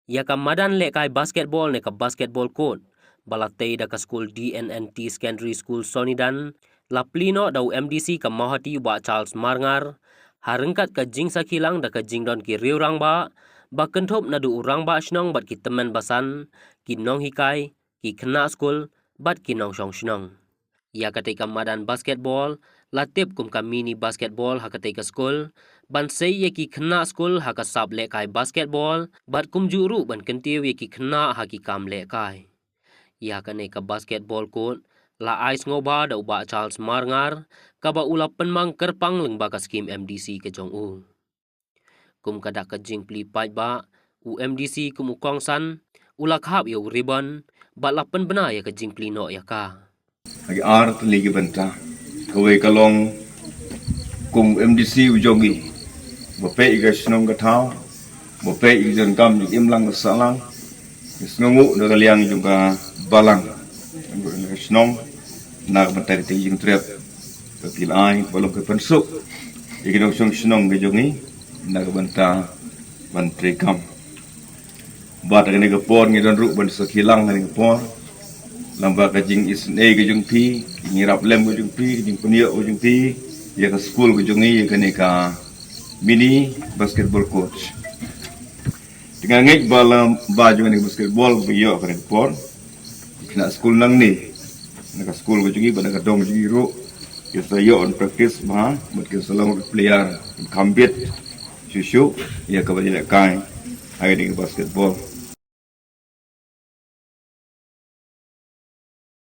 Ya ka madan le kai basketball ne ka basketball court. Balatei da ka school DNNT Secondary School Sonidan. Laplino da MDC ka Mahati wa Charles Marngar. Harengkat ka jing sakilang da ka jing don ki riurang ba. Bakentop na du urang ba shnong bat ki temen basan. Ki nong hikai, ki kena school, bat ki nong shong shnong. Ya ketika madan basketball, latip kum ka mini basketball ha ketika school, ban sei ye ki kena school ha ka sab le kai basketball, bat kum juru ban kentiu ye ki kena ha ki kam le kai. Ya ketika basketball court, la ice ngoba da uba Charles Marngar, ka ba ula penmang kerpang leng ba ka skim MDC ke jong u. Kum kada ka jing pli pai ba, u MDC kum ukong san, ula khap yo ribbon, ba la pen bena ya ka jing pli no ya ka. Lagi art lagi benta kawai kalong kum MDC ujogi bape iga snong gatau bape iga kam im lang salang snongu da liang juga balang snong na bentar ti jing trep kapil ai balong ke pensuk iga dong snong gajongi na benta menteri kam bat ne ga pon ngi don ru ban sakilang ne ga pon lamba kajing isne kajing pi ngirap lem kajing pi kajing punia kajing pi ya ka school kajing ya ka ka mini basketball coach dengan ngek balam baju ni basketball biyo ka por kena school nang ni ka school kajing ba ka dong jiro ya sayo on practice ma mungkin salam player kambit susu ya ka balik kai hari ni basketball